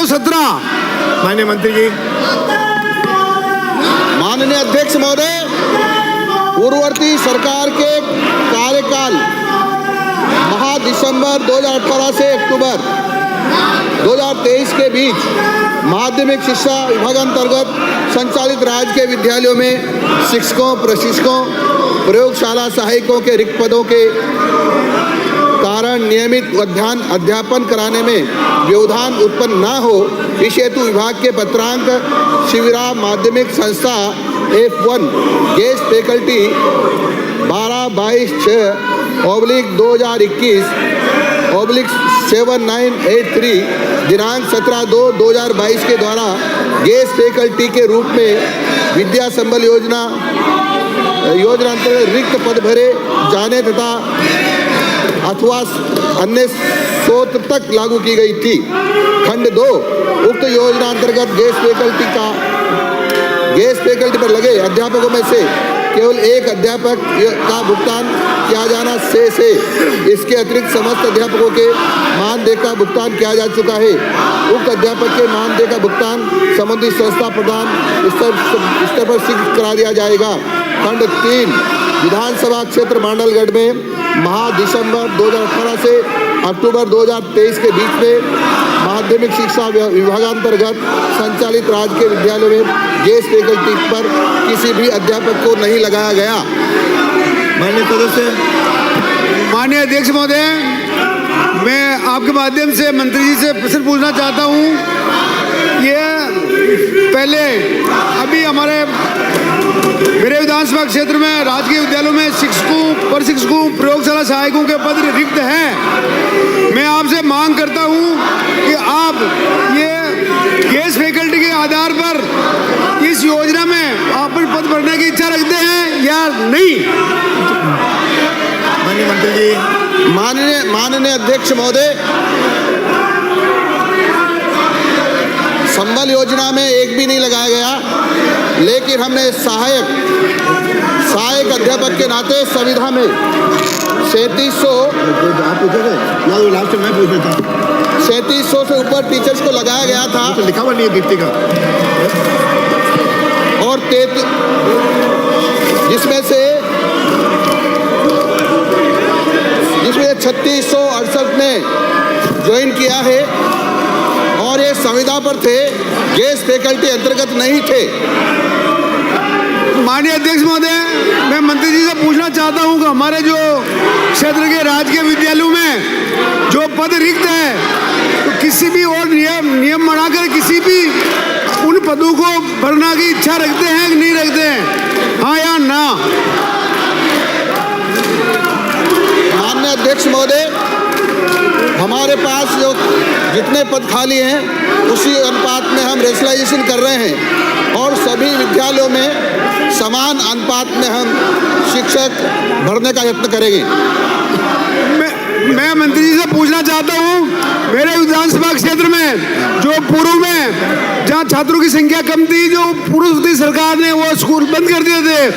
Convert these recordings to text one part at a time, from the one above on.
1617। माननीय मंत्री जी। माननीय अध्यक्ष महोदय, पूर्ववर्ती सरकार के कार्यकाल महा दिसंबर 2018 से अक्टूबर 2023 के बीच माध्यमिक शिक्षा विभाग अंतर्गत संचालित राज्य के विद्यालयों में शिक्षकों, प्रशिक्षकों, प्रयोगशाला सहायकों के रिक्त पदों के कारण नियमित अध्यापन कराने में व्यवधान उत्पन्न न हो, इस हेतु विभाग के पत्रांक शिविरा माध्यमिक संस्था F1 गेस्ट फैकल्टी 12/22/2021/7983 दिनांक 17/2/2022 के द्वारा गेस्ट फैकल्टी के रूप में विद्या संबल योजना अंतर्गत रिक्त पद भरे जाने तथा अथवा अन्य स्रोत तक लागू की गई थी। खंड 2 उक्त योजना अंतर्गत गेस्ट फैकल्टी पर लगे अध्यापकों में से केवल एक अध्यापक का भुगतान किया जाना शेष है। इसके अतिरिक्त समस्त अध्यापकों के मानदेय का भुगतान किया जा चुका है। उक्त अध्यापक के मानदेय का भुगतान संबंधित संस्था प्रदान स्तर पर शीघ्र करा दिया जाएगा। खंड 3 विधानसभा क्षेत्र मांडलगढ़ में महा दिसंबर 2018 से अक्टूबर 2023 के बीच में माध्यमिक शिक्षा विभागांतर्गत संचालित राज्य के विद्यालयों में गेस्ट फैकल्टी पर किसी भी अध्यापक को नहीं लगाया गया। माननीय सदस्य। माननीय अध्यक्ष महोदय, मैं आपके माध्यम से मंत्री जी से प्रश्न पूछना चाहता हूँ। ये पहले अभी मेरे विधानसभा क्षेत्र में राजकीय विद्यालयों में शिक्षकों, प्रशिक्षकों, प्रयोगशाला सहायकों के पद रिक्त हैं। मैं आपसे मांग करता हूं कि आप ये गेस्ट फैकल्टी के आधार पर इस योजना में आप पद भरने की इच्छा रखते हैं या नहीं? माननीय मंत्री जी। माननीय अध्यक्ष महोदय, संबल योजना में एक भी नहीं लगाया गया, लेकिन हमने सहायक अध्यापक के नाते संविधा में 3700 से ऊपर टीचर्स को लगाया गया था। तो लिखा हुआ नहीं है गिफ्टी का। और जिसमें 3668 ने ज्वाइन किया है और ये संविदा पर थे, गेस्ट फैकल्टी अंतर्गत नहीं थे। माननीय अध्यक्ष महोदय, मैं मंत्री जी से पूछना चाहता हूं कि हमारे जो क्षेत्र के राजकीय विद्यालयों में जो पद रिक्त है, तो किसी भी और नियम बनाकर किसी भी उन पदों को भरना की इच्छा रखते हैं कि नहीं रखते हैं? हाँ या ना? माननीय अध्यक्ष महोदय, हमारे पास जो जितने पद खाली हैं उसी अनुपात में हम रेशनलाइजेशन कर रहे हैं और सभी विद्यालयों में समान अनुपात में हम शिक्षक भरने का यत्न करेंगे। मैं मंत्री जी से पूछना चाहता हूँ, मेरे विधानसभा क्षेत्र में जो पूर्व में जहाँ छात्रों की संख्या कम थी, जो पूर्व सरकार ने वो स्कूल बंद कर दिए थे,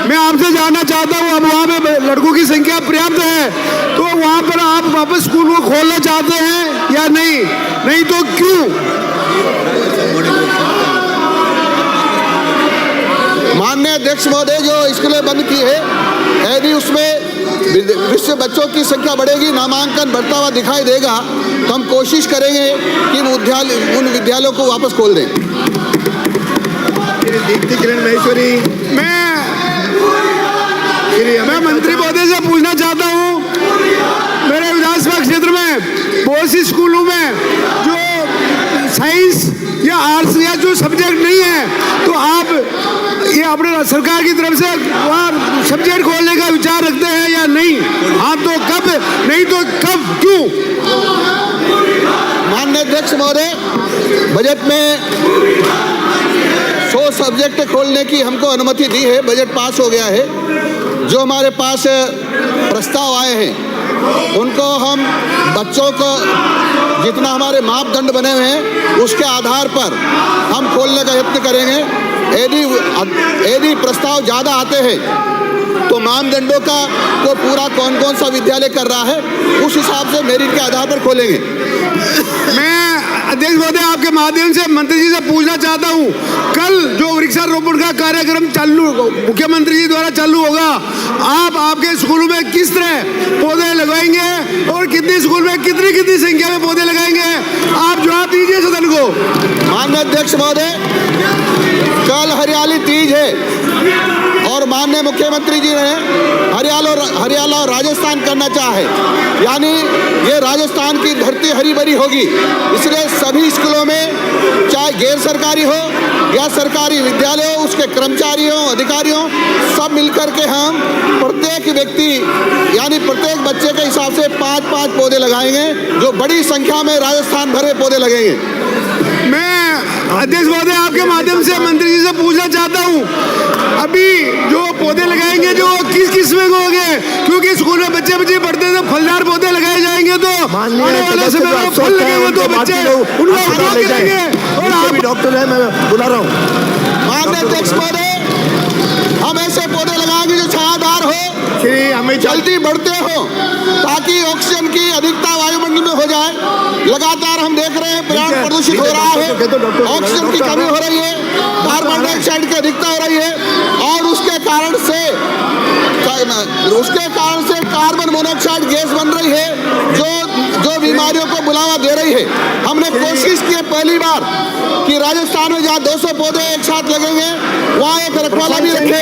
मैं आपसे जानना चाहता हूँ अब वहाँ पे लड़कों की संख्या पर्याप्त है, तो वहाँ पर आप वापस स्कूल को खोलना चाहते हैं या नहीं? नहीं तो क्यों? माननीय अध्यक्ष महोदय, जो स्कूलें बंद की है, यदि उसमें बच्चों की संख्या बढ़ेगी, नामांकन बढ़ता हुआ दिखाई देगा, तो हम कोशिश करेंगे कि उन विद्यालयों को वापस खोल दें। दीप्ति किरण महेश्वरी। मैं मंत्री महोदय से पूछना चाहता हूँ, मेरे विधानसभा क्षेत्र में बहुत सी स्कूलों में जो साइंस या आर्ट्स या जो सब्जेक्ट नहीं है, तो आप ये अपने सरकार की तरफ से वहाँ सब्जेक्ट खोलने का विचार रखते हैं या नहीं? हाँ तो कब, नहीं तो कब, क्यों? माननीय अध्यक्ष महोदय, बजट में 100 सब्जेक्ट खोलने की हमको अनुमति दी है, बजट पास हो गया है। जो हमारे पास प्रस्ताव आए हैं उनको हम बच्चों को जितना हमारे मापदंड बने हुए हैं उसके आधार पर हम खोलने का यत्न करेंगे। यदि प्रस्ताव ज़्यादा आते हैं तो मानदंडों का को पूरा कौन कौन सा विद्यालय कर रहा है उस हिसाब से मेरिट के आधार पर खोलेंगे। मैं अध्यक्ष महोदय, आपके माध्यम से मंत्री जी से पूछना चाहता हूँ, कल जो वृक्षारोपण का कार्यक्रम चालू मुख्यमंत्री जी द्वारा चालू होगा, आप आपके स्कूलों में किस तरह पौधे लगाएंगे और कितने स्कूल में कितनी कितनी संख्या में पौधे लगाएंगे, आप जवाब दीजिए सदन को। माननीय अध्यक्ष महोदय, कल हरियाली तीज है और माननीय मुख्यमंत्री जी ने हरियाणा और राजस्थान करना चाहे, यानी ये राजस्थान की धरती हरी भरी होगी। इसलिए सभी स्कूलों में, चाहे गैर सरकारी हो या सरकारी विद्यालय हो, उसके कर्मचारियों अधिकारियों सब मिलकर के हम प्रत्येक व्यक्ति यानी प्रत्येक बच्चे के हिसाब से 5-5 पौधे लगाएंगे, जो बड़ी संख्या में राजस्थान भरे पौधे लगेंगे। मैं अध्यक्ष महोदय आपके माध्यम से मंत्री जी से पूछना चाहता हूँ, अभी जो पौधे लगाएंगे जो किस किस्म के होंगे, क्योंकि स्कूल में बच्चे पढ़ते हैं तो फलदार पौधे लगाए जाएंगे, तो आने वाले समय में फल लगेंगे तो बच्चे उनको उपयोग करेंगे। और आप भी डॉक्टर है, मैं बुला रहा हूँ। माननीय अध्यक्ष महोदय, हम ऐसे पौधे लगाएंगे जो छायादार हो, श्री अमित जल्दी बढ़ते हो, ताकि ऑक्सीजन की अधिकता वायुमंडल में हो जाए। लगातार हम देख रहे हैं पर्यावरण प्रदूषित हो रहा है, ऑक्सीजन की कमी हो रही है, कार्बन डाइऑक्साइड की अधिकता हो रही है, और उसके कारण से कार्बन मोनोऑक्साइड गैस बन रही है, जो बीमारियों को बुलावा दे रही है। हमने कोशिश की पहली बार कि राजस्थान में जहाँ 200 पौधे एक साथ लगेंगे, वहाँ एक रखवाला भी रखे।